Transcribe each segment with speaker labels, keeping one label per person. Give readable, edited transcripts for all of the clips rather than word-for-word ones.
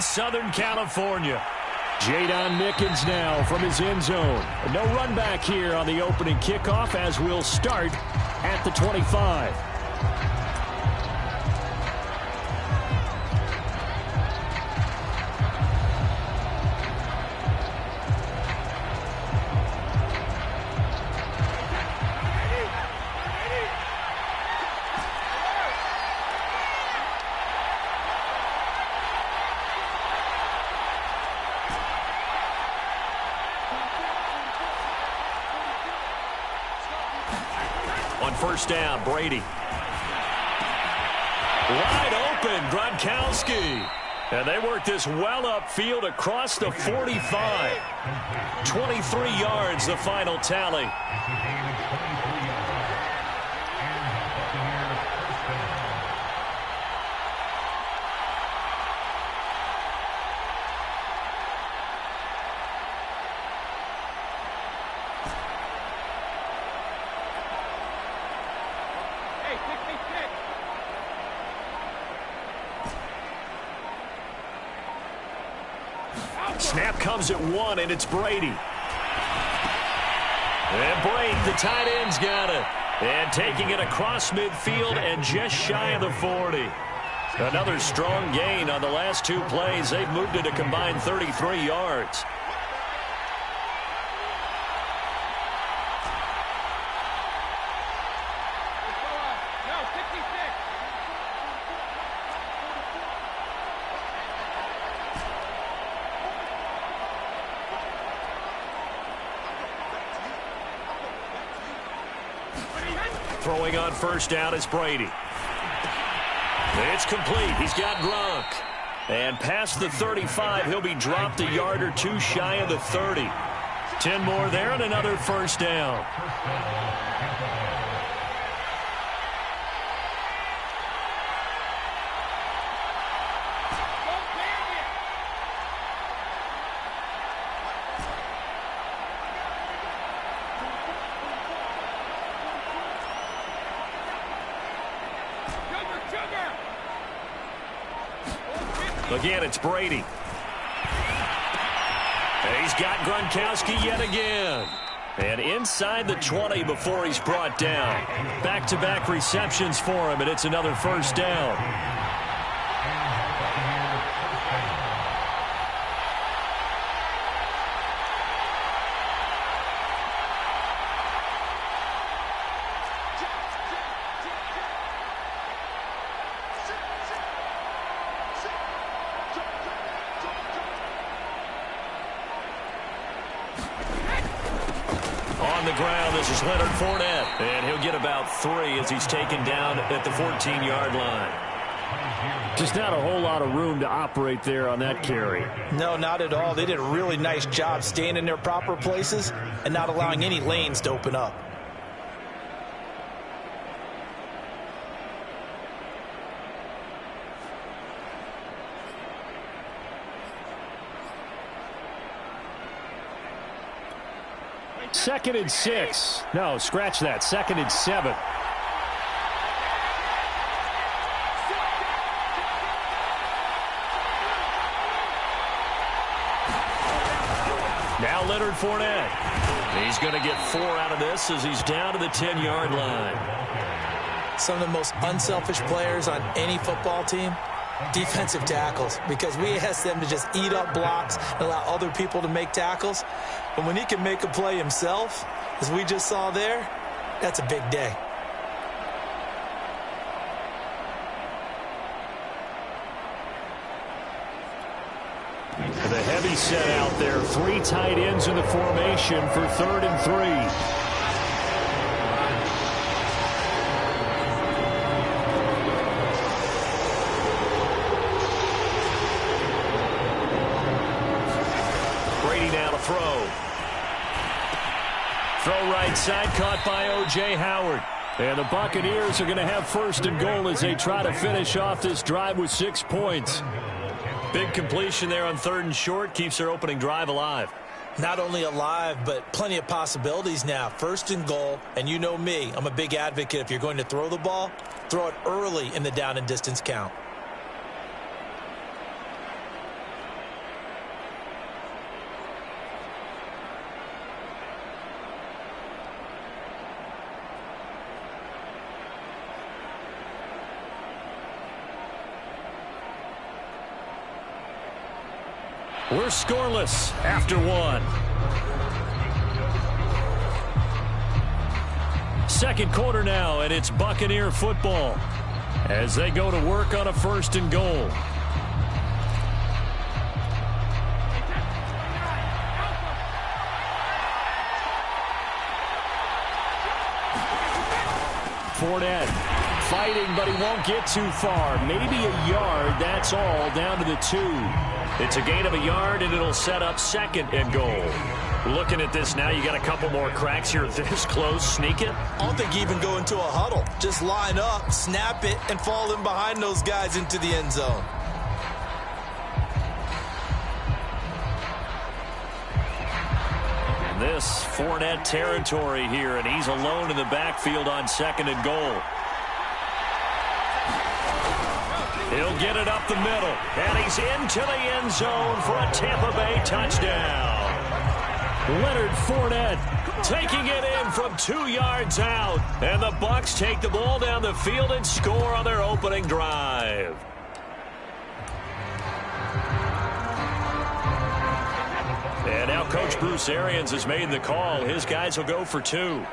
Speaker 1: in Southern California. Jadon Mickens now from his end zone. No run back here on the opening kickoff as we'll start at the 25. On first down, Brady. Wide open, Gronkowski. And they work this well upfield across the 45. 23 yards, the final tally. Snap comes at 1, and it's Brady. And Brady, the tight end's got it. And taking it across midfield and just shy of the 40. Another strong gain on the last two plays. They've moved it a combined 33 yards. Throwing on first down is Brady. It's complete. He's got Gronk. And past the 35, he'll be dropped a yard or two shy of the 30. 10 more there and another first down. Again, it's Brady. And he's got Gronkowski yet again. And inside the 20 before he's brought down. Back-to-back receptions for him, and it's another first down. On the ground, this is Leonard Fournette. And he'll get about 3 as he's taken down at the 14-yard line. Just not a whole lot of room to operate there on that carry.
Speaker 2: No, not at all. They did a really nice job staying in their proper places and not allowing any lanes to open up.
Speaker 1: Second and 6. No, scratch that. Second and 7. Now Leonard Fournette. He's going to get 4 out of this as he's down to the 10-yard line.
Speaker 2: Some of the most unselfish players on any football team, defensive tackles, because we ask them to just eat up blocks and allow other people to make tackles. But when he can make a play himself, as we just saw there, that's a big day.
Speaker 1: The heavy set out there. 3 tight ends in the formation for 3rd and 3. Throw right side, caught by O.J. Howard. And the Buccaneers are going to have 1st and goal as they try to finish off this drive with 6 points. Big completion there on 3rd and short, keeps their opening drive alive.
Speaker 2: Not only alive, but plenty of possibilities now. 1st and goal, and you know me, I'm a big advocate. If you're going to throw the ball, throw it early in the down and distance count.
Speaker 1: We're scoreless after one. Second quarter now, and it's Buccaneer football as they go to work on a 1st and goal. Fournette fighting, but he won't get too far. Maybe a yard, that's all, down to the 2. It's a gain of a yard, and it'll set up 2nd and goal. Looking at this now, you got a couple more cracks here this close. Sneak it?
Speaker 2: I don't think you even go into a huddle. Just line up, snap it, and fall in behind those guys into the end zone.
Speaker 1: And this Fournette territory here, and he's alone in the backfield on 2nd and goal. He'll get it up the middle, and he's into the end zone for a Tampa Bay touchdown. Leonard Fournette taking it in from 2 yards out, and the Bucs take the ball down the field and score on their opening drive. And now Coach Bruce Arians has made the call. His guys will go for 2.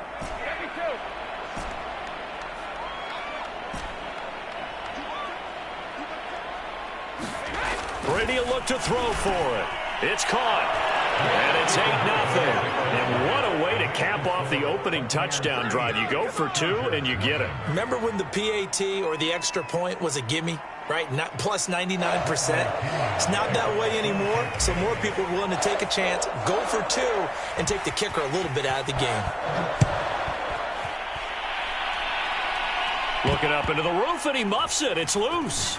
Speaker 1: Brady will look to throw for it. It's caught. And it's 8-0. And what a way to cap off the opening touchdown drive. You go for 2 and you get it.
Speaker 2: Remember when the PAT or the extra point was a gimme, right? Not plus 99%. It's not that way anymore. So more people are willing to take a chance, go for 2, and take the kicker a little bit out of the game.
Speaker 1: Looking up into the roof, and he muffs it. It's loose.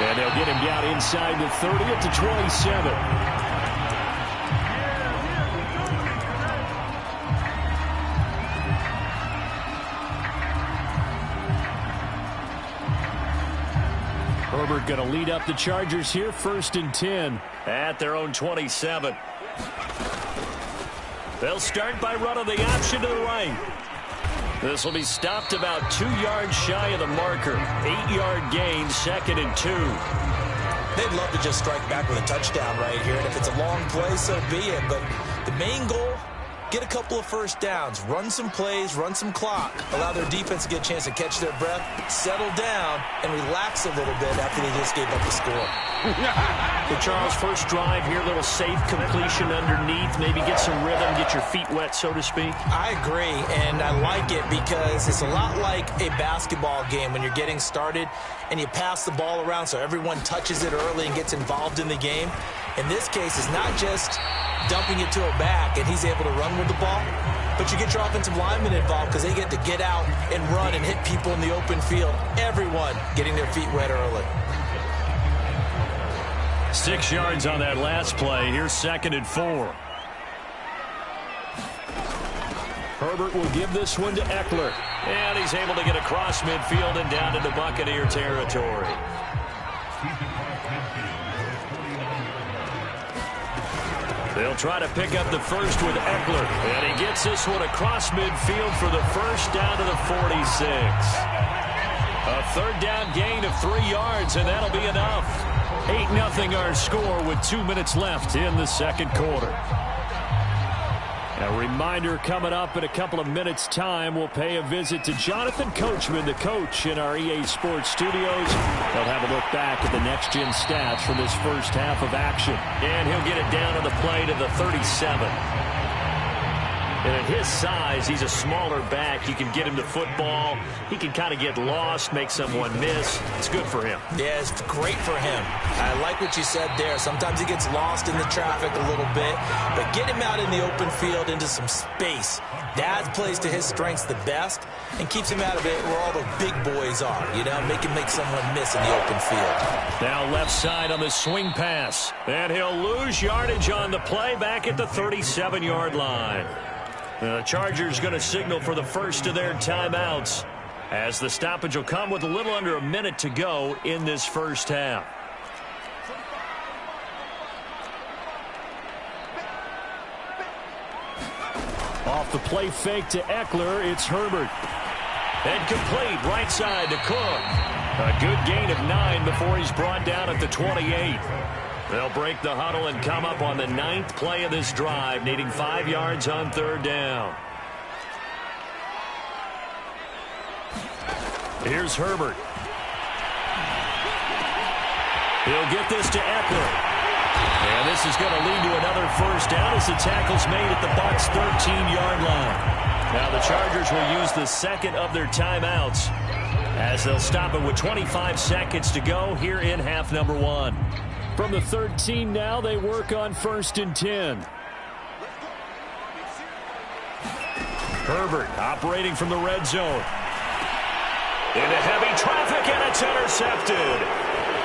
Speaker 1: And they'll get him down inside the 30 at the 27. Herbert going to lead up the Chargers here, 1st and 10 at their own 27. They'll start by running the option to the right. This will be stopped about 2 yards shy of the marker. 8-yard gain, 2nd and 2.
Speaker 2: They'd love to just strike back with a touchdown right here. And if it's a long play, so be it. But the main goal, get a couple of first downs, run some plays, run some clock, allow their defense to get a chance to catch their breath, settle down, and relax a little bit after they just gave up the score.
Speaker 1: The Charles, first drive here, little safe completion underneath, maybe get some rhythm, get your feet wet, so to speak.
Speaker 2: I agree, and I like it because it's a lot like a basketball game when you're getting started and you pass the ball around so everyone touches it early and gets involved in the game. In this case, it's not just dumping it to a back and he's able to run with the ball, but you get your offensive linemen involved because they get to get out and run and hit people in the open field. Everyone getting their feet wet early.
Speaker 1: 6 yards on that last play. Here's 2nd and 4. Herbert will give this one to Eckler. And he's able to get across midfield and down into Buccaneer territory. They'll try to pick up the first with Eckler. And he gets this one across midfield for the first down to the 46. A 3rd down gain of 3 yards, and that'll be enough. 8-0 our score with 2 minutes left in the 2nd quarter. A reminder, coming up in a couple of minutes' time, we'll pay a visit to Jonathan Coachman, the coach in our EA Sports studios. They'll have a look back at the next-gen stats from this first half of action. And he'll get it down on the play to the 37. And at his size, he's a smaller back. You can get him to football. He can kind of get lost, make someone miss. It's good for him.
Speaker 2: Yeah, it's great for him. I like what you said there. Sometimes he gets lost in the traffic a little bit, but get him out in the open field into some space. Dad plays to his strengths the best and keeps him out of it where all the big boys are, you know, make someone miss in the open field.
Speaker 1: Now left side on the swing pass. And he'll lose yardage on the play back at the 37-yard line. The Chargers going to signal for the first of their timeouts as the stoppage will come with a little under a minute to go in this first half. Off the play fake to Eckler, it's Herbert. And complete right side to Cook. A good gain of 9 before he's brought down at the 28. They'll break the huddle and come up on the 9th play of this drive, needing 5 yards on 3rd down. Here's Herbert. He'll get this to Eckler. And this is going to lead to another 1st down as the tackle's made at the Bucs' 13-yard line. Now the Chargers will use the 2nd of their timeouts as they'll stop it with 25 seconds to go here in half number 1. From the 13 now, they work on 1st and 10. Herbert operating from the red zone. Into heavy traffic, and it's intercepted.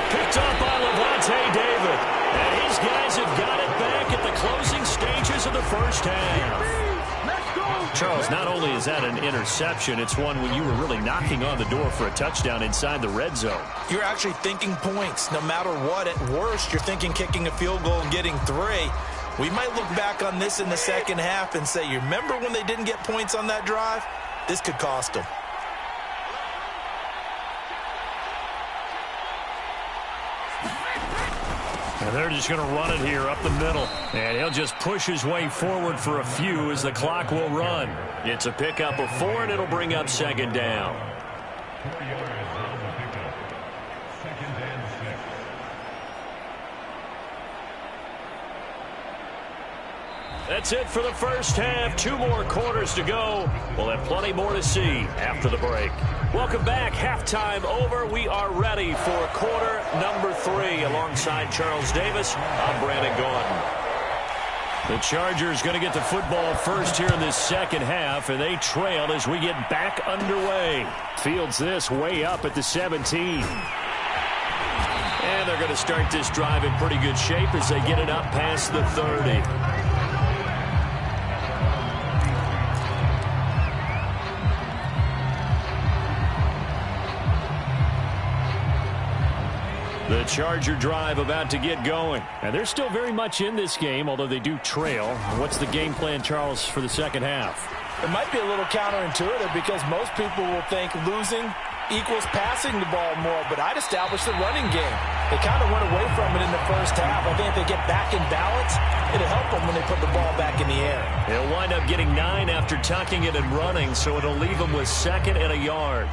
Speaker 1: Picked up by Levante David. And his guys have got it back at the closing stages of the 1st half. Charles, not only is that an interception, it's one when you were really knocking on the door for a touchdown inside the red zone.
Speaker 2: You're actually thinking points. No matter what, at worst, you're thinking kicking a field goal and getting 3. We might look back on this in the 2nd half and say, you remember when they didn't get points on that drive? This could cost them.
Speaker 1: And they're just going to run it here up the middle. And he'll just push his way forward for a few as the clock will run. It's a pickup of 4, and it'll bring up 2nd down. That's it for the 1st half. 2 more quarters to go. We'll have plenty more to see after the break. Welcome back. Halftime over. We are ready for quarter number 3. Alongside Charles Davis, I'm Brandon Gordon. The Chargers going to get the football first here in this 2nd half, and they trail as we get back underway. Fields this way up at the 17. And they're going to start this drive in pretty good shape as they get it up past the 30. The Charger drive about to get going. And they're still very much in this game, although they do trail. What's the game plan, Charles, for the 2nd half?
Speaker 2: It might be a little counterintuitive because most people will think losing equals passing the ball more, but I'd establish the running game. They kind of went away from it in the 1st half. I think if they get back in balance, it'll help them when they put the ball back in the air.
Speaker 1: They'll wind up getting 9 after tucking it and running, so it'll leave them with 2nd and a yard.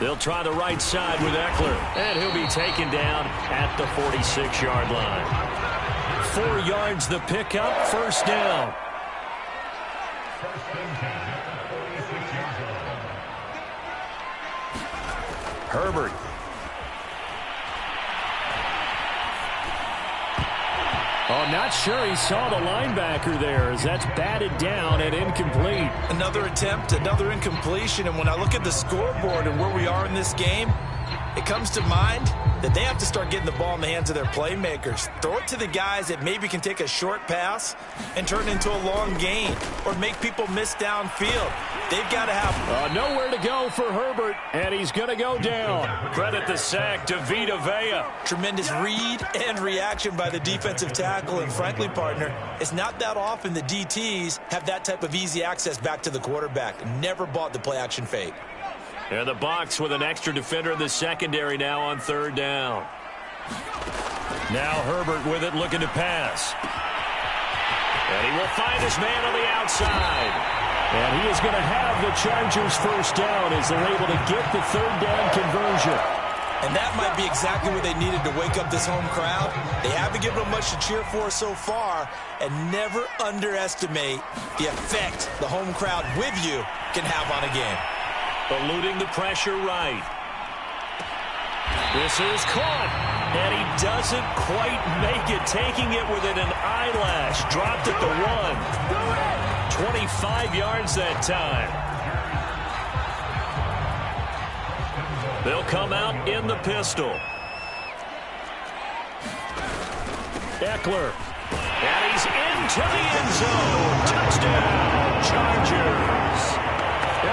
Speaker 1: They'll try the right side with Eckler, and he'll be taken down at the 46-yard line. 4 yards the pickup, 1st down. Herbert. Oh, not sure he saw the linebacker there as that's batted down and incomplete.
Speaker 2: Another attempt, another incompletion, and when I look at the scoreboard and where we are in this game, it comes to mind that they have to start getting the ball in the hands of their playmakers. Throw it to the guys that maybe can take a short pass and turn it into a long gain or make people miss downfield. They've got to have
Speaker 1: nowhere to go for Herbert, and he's going to go down. Credit the sack to Vita Vea.
Speaker 2: Tremendous read and reaction by the defensive tackle, and frankly, partner, it's not that often the DTs have that type of easy access back to the quarterback. Never bought the play-action fake.
Speaker 1: And the Bucs with an extra defender in the secondary now on 3rd down. Now Herbert with it, looking to pass. And he will find his man on the outside. And he is going to have the Chargers 1st down as they're able to get the 3rd down conversion.
Speaker 2: And that might be exactly what they needed to wake up this home crowd. They haven't given them much to cheer for so far, and never underestimate the effect the home crowd with you can have on a game.
Speaker 1: Eluding the pressure right. This is caught, and he doesn't quite make it, taking it within an eyelash. Dropped at the 1. 25 yards that time. They'll come out in the pistol. Eckler. And he's into the end zone. Touchdown, Chargers.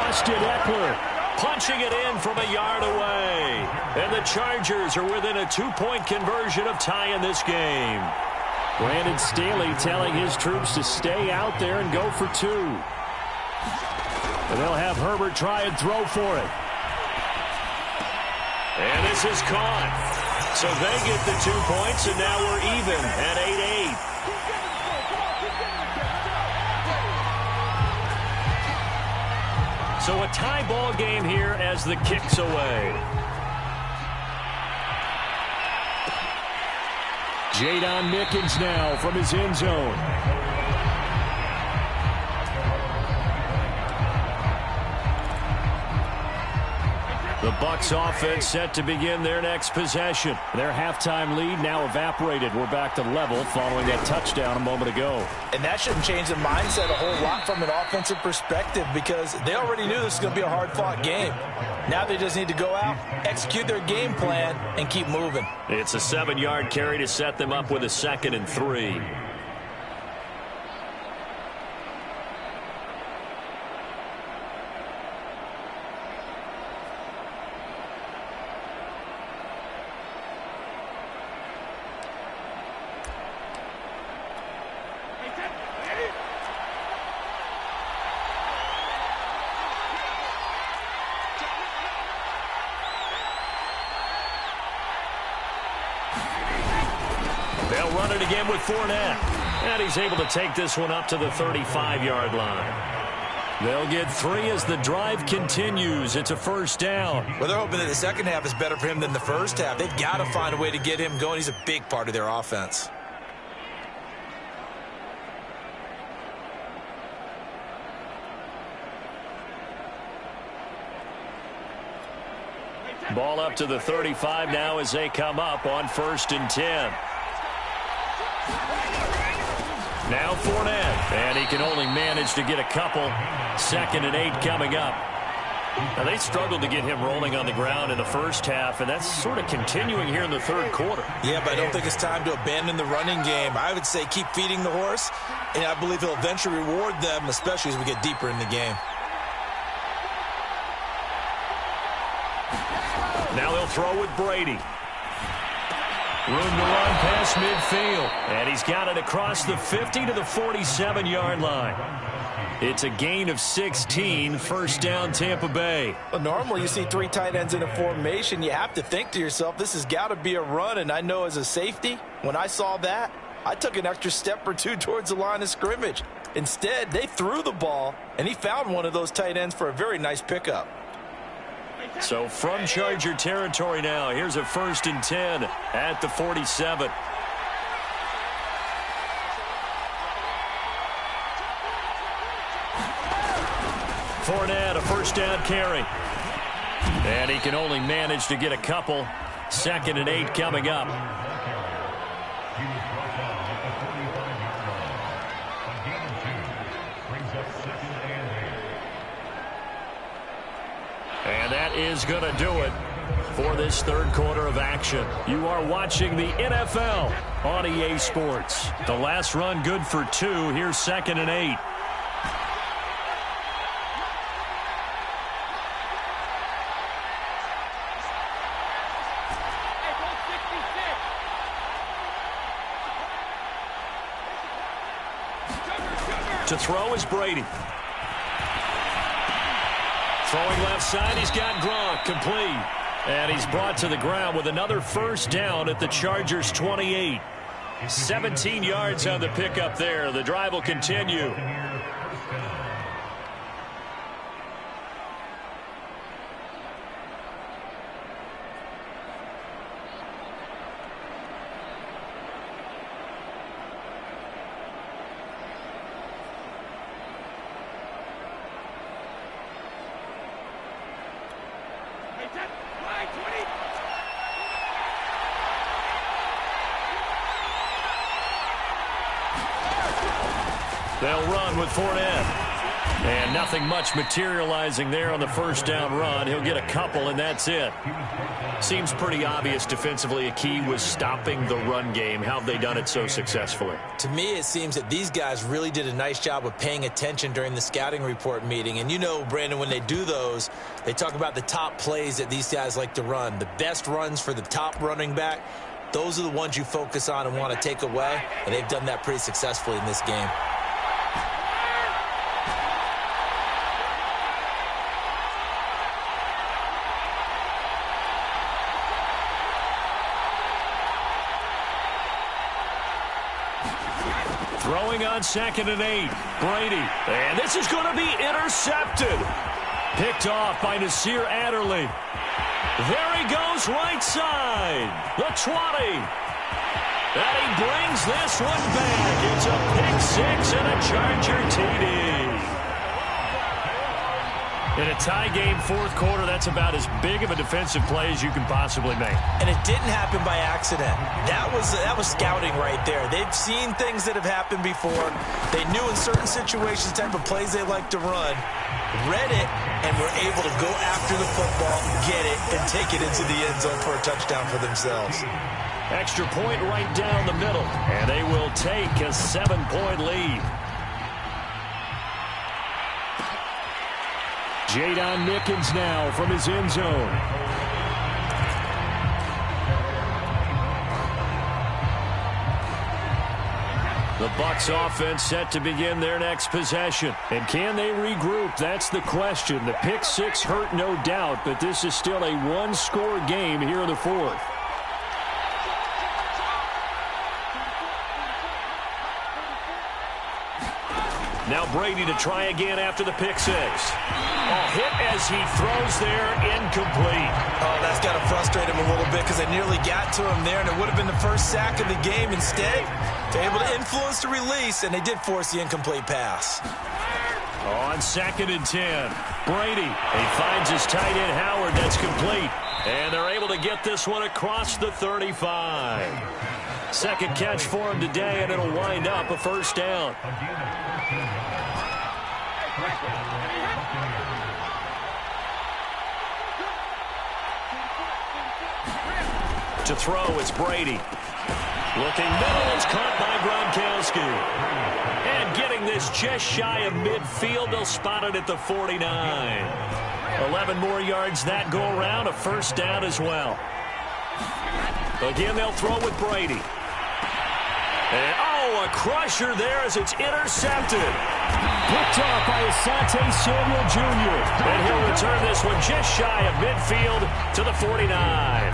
Speaker 1: Austin Eckler punching it in from a yard away. And the Chargers are within a 2-point conversion of tying this game. Brandon Staley telling his troops to stay out there and go for 2. And they'll have Herbert try and throw for it. And this is caught. So they get the 2 points, and now we're even at 8-8. So a tie ball game here as the kick's away. Jadon Mickens now from his end zone. The Bucs offense set to begin their next possession. Their halftime lead now evaporated. We're back to level following that touchdown a moment ago.
Speaker 2: And that shouldn't change the mindset a whole lot from an offensive perspective because they already knew this was going to be a hard-fought game. Now they just need to go out, execute their game plan, and keep moving.
Speaker 1: It's a 7-yard carry to set them up with a 2nd and 3. They'll run it again with Fournette. And he's able to take this one up to the 35-yard line. They'll get 3 as the drive continues. It's a first down.
Speaker 2: Well, they're hoping that the second half is better for him than the first half. They've got to find a way to get him going. He's a big part of their offense.
Speaker 1: Ball up to the 35 now as they come up on 1st and 10. Now Fournette, and he can only manage to get a couple. 2nd and 8 coming up. Now they struggled to get him rolling on the ground in the first half, and that's sort of continuing here in the third quarter.
Speaker 2: Yeah, but I don't think it's time to abandon the running game. I would say keep feeding the horse, and I believe he'll eventually reward them, especially as we get deeper in the game.
Speaker 1: Now they'll throw with Brady. Room to run past midfield. And he's got it across the 50 to the 47-yard line. It's a gain of 16, first down Tampa Bay.
Speaker 2: Well, normally you see 3 tight ends in a formation. You have to think to yourself, this has got to be a run. And I know as a safety, when I saw that, I took an extra step or 2 towards the line of scrimmage. Instead, they threw the ball, and he found one of those tight ends for a very nice pickup.
Speaker 1: So from Charger territory now, here's a 1st and 10 at the 47. Fournette, a first down carry. And he can only manage to get a couple. 2nd and 8 coming up. And that is going to do it for this third quarter of action. You are watching the NFL on EA Sports. The last run good for 2. Here's 2nd and 8. To throw is Brady. Throwing left side, he's got Gronk, complete. And he's brought to the ground with another first down at the Chargers' 28. 17 yards on the pickup there. The drive will continue. They'll run with Fournette. And nothing much materializing there on the first down run. He'll get a couple, and that's it. Seems pretty obvious defensively a key was stopping the run game. How have they done it so successfully?
Speaker 2: To me, it seems that these guys really did a nice job of paying attention during the scouting report meeting. And you know, Brandon, when they do those, they talk about the top plays that these guys like to run. The best runs for the top running back those are the ones you focus on and want to take away, and they've done that pretty successfully in this game.
Speaker 1: Throwing on 2nd and 8. Brady. And this is going to be intercepted. Picked off by Nasir Adderley. There he goes right side. The 20. And he brings this one back. It's a pick 6 and a Charger TD. In a tie game, 4th quarter, that's about as big of a defensive play as you can possibly make.
Speaker 2: And it didn't happen by accident. That was scouting right there. They've seen things that have happened before. They knew in certain situations the type of plays they like to run, read it, and were able to go after the football, get it, and take it into the end zone for a touchdown for themselves.
Speaker 1: Extra point right down the middle, and they will take a 7-point lead. Jadon Nickens now from his end zone. The Bucs offense set to begin their next possession. And can they regroup? That's the question. The pick 6 hurt, no doubt, but this is still a one-score game here in the 4th. Now Brady to try again after the pick 6. Hit as he throws there, incomplete.
Speaker 2: Oh, that's got to frustrate him a little bit because they nearly got to him there, and it would have been the first sack of the game. Instead, they're able to influence the release, and they did force the incomplete pass.
Speaker 1: On 2nd and 10, Brady. He finds his tight end, Howard. That's complete. And they're able to get this one across the 35. Second catch for him today, and it'll wind up a first down. To throw, it's Brady. Looking middle, it's caught by Gronkowski. And getting this just shy of midfield, they'll spot it at the 49. 11 more yards that go around, a first down as well. Again, they'll throw with Brady. And, a crusher there as it's intercepted. Picked off by Asante Samuel Jr. And he'll return this one just shy of midfield to the 49.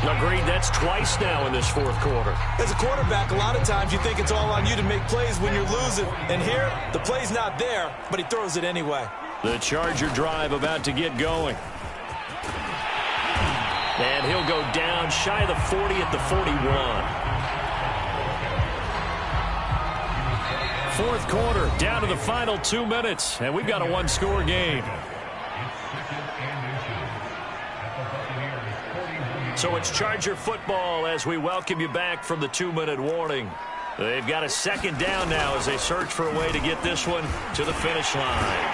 Speaker 1: Agreed, that's twice now in this 4th quarter.
Speaker 2: As a quarterback, a lot of times you think it's all on you to make plays when you're losing. And here, the play's not there, but he throws it anyway.
Speaker 1: The Charger drive about to get going. And he'll go down shy of the 40 at the 41. 4th quarter, down to the final 2 minutes, and we've got a one-score game. So it's Charger football as we welcome you back from the 2-minute warning. They've got a second down now as they search for a way to get this one to the finish line.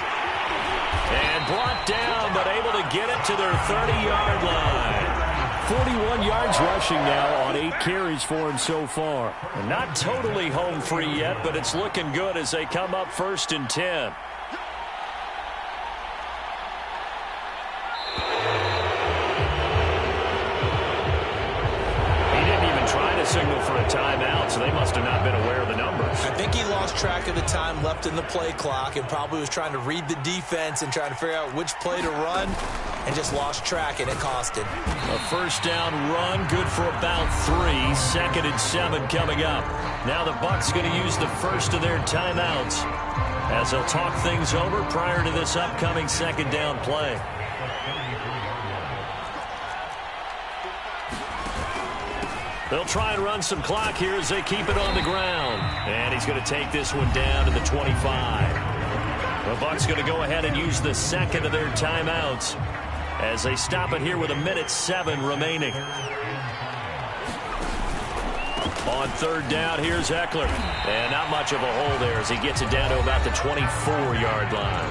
Speaker 1: And brought down, but able to get it to their 30-yard line. 41 yards rushing now on 8 carries for him so far. And not totally home free yet, but it's looking good as they come up 1st and 10. Signal for a timeout, so they must have not been aware of the numbers.
Speaker 2: I think he lost track of the time left in the play clock and probably was trying to read the defense and trying to figure out which play to run and just lost track, and it cost him.
Speaker 1: A first down run, good for about 3. 2nd and 7 coming up. Now the Bucs going to use the first of their timeouts as they'll talk things over prior to this upcoming second down play. They'll try and run some clock here as they keep it on the ground. And he's going to take this one down to the 25. The Bucs going to go ahead and use the second of their timeouts as they stop it here with 1:07 remaining. On 3rd down, here's Eckler. And not much of a hole there as he gets it down to about the 24-yard line.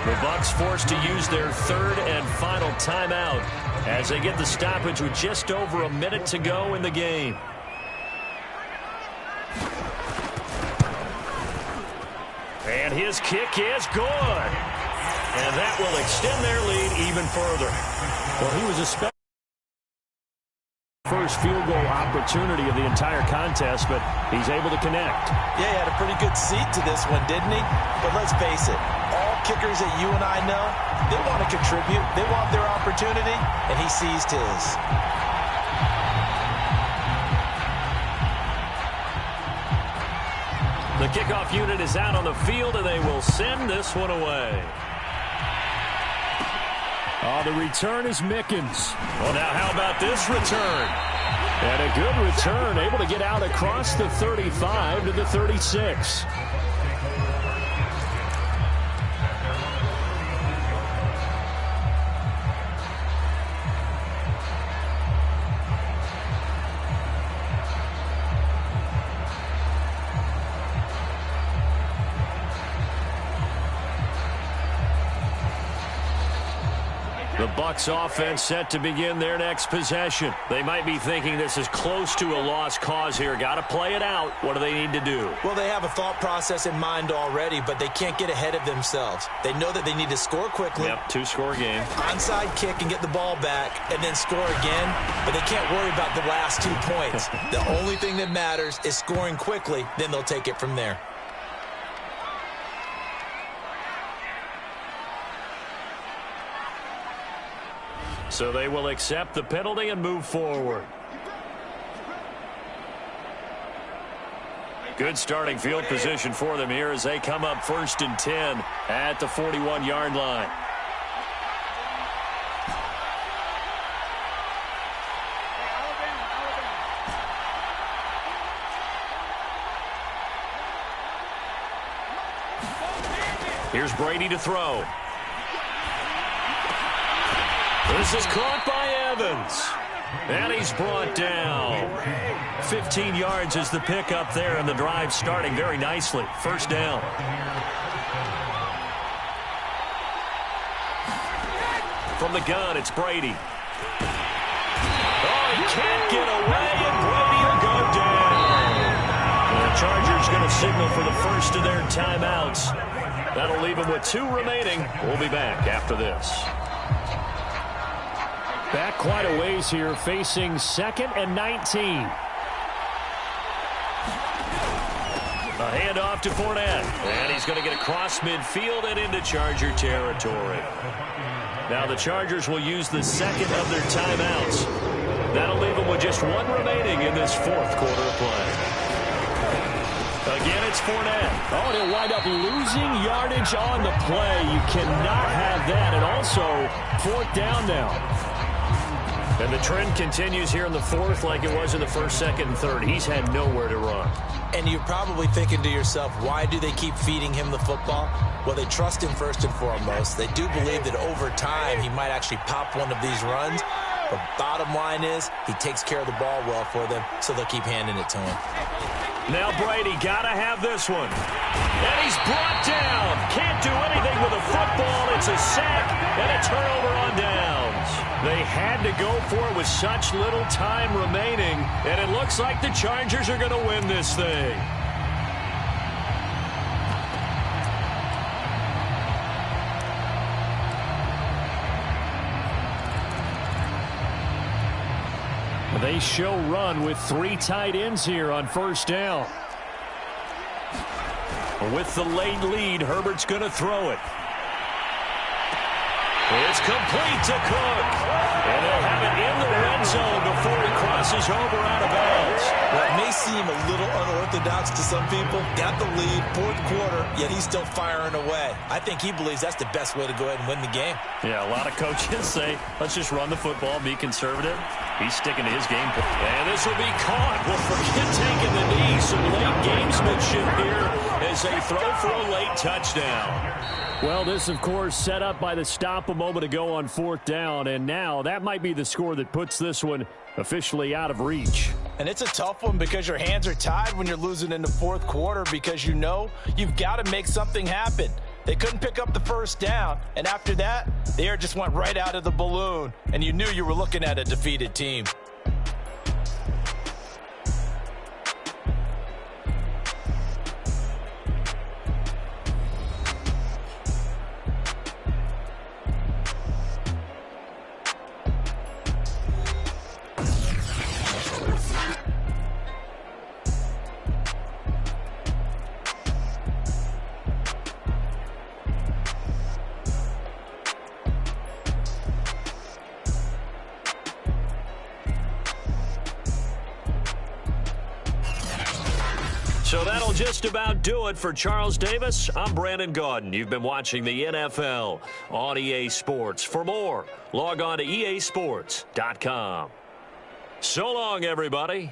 Speaker 1: The Bucs forced to use their 3rd and final timeout as they get the stoppage with just over a minute to go in the game. And his kick is good. And that will extend their lead even further. Well, he was First field goal opportunity of the entire contest, but he's able to connect.
Speaker 2: Yeah, he had a pretty good seat to this one, didn't he? But let's face it, all kickers that you and I know, they want to contribute. They want their opportunity, and he seized his.
Speaker 1: The kickoff unit is out on the field, and they will send this one away. Oh, the return is Mickens. Well, now how about this return? And a good return, able to get out across the 35 to the 36. The Bucs offense set to begin their next possession. They might be thinking this is close to a lost cause here. Got to play it out. What do they need to do?
Speaker 2: Well, they have a thought process in mind already, but they can't get ahead of themselves. They know that they need to score quickly.
Speaker 1: Yep, two-score game.
Speaker 2: Onside kick and get the ball back and then score again, but they can't worry about the last 2 points. The only thing that matters is scoring quickly, then they'll take it from there.
Speaker 1: So they will accept the penalty and move forward. Good starting field position for them here as they come up 1st and 10 at the 41-yard line. Here's Brady to throw. This is caught by Evans. And he's brought down. 15 yards is the pickup there, and the drive starting very nicely. First down. From the gun, it's Brady. Oh, he can't get away, and Brady will go down. And the Chargers going to signal for the first of their timeouts. That'll leave them with 2 remaining. We'll be back after this. Back quite a ways here, facing 2nd and 19. A handoff to Fournette. And he's going to get across midfield and into Charger territory. Now the Chargers will use the second of their timeouts. That'll leave them with just 1 remaining in this 4th quarter of play. Again, it's Fournette. Oh, and he'll wind up losing yardage on the play. You cannot have that. And also, 4th down now. And the trend continues here in the 4th like it was in the 1st, 2nd, and 3rd. He's had nowhere to run.
Speaker 2: And you're probably thinking to yourself, why do they keep feeding him the football? Well, they trust him first and foremost. They do believe that over time he might actually pop one of these runs. But bottom line is he takes care of the ball well for them, so they'll keep handing it to him.
Speaker 1: Now Brady got to have this one. And he's brought down. Can't do anything with a football. It's a sack and a turnover on downs. They had to go for it with such little time remaining, and it looks like the Chargers are going to win this thing. They show run with 3 tight ends here on 1st down. With the late lead, Herbert's going to throw it. It's complete to Cook. And they'll have it in the red zone before he crosses over out of bounds.
Speaker 2: Well, it may seem a little unorthodox to some people. Got the lead, 4th quarter, yet he's still firing away. I think he believes that's the best way to go ahead and win the game.
Speaker 1: Yeah, a lot of coaches say, let's just run the football, be conservative. He's sticking to his game plan. And this will be caught. Well, forget taking the knee. Some late gamesmanship here as they throw for a late touchdown. Well, this, of course, set up by the stop a moment ago on 4th down, and now that might be the score that puts this one officially out of reach.
Speaker 2: And it's a tough one because your hands are tied when you're losing in the 4th quarter because you know you've got to make something happen. They couldn't pick up the 1st down, and after that, the air just went right out of the balloon, and you knew you were looking at a defeated team.
Speaker 1: that'll just about do it for Charles Davis. I'm Brandon Gaudin. You've been watching the NFL on EA Sports. For more, log on to easports.com. So long, everybody.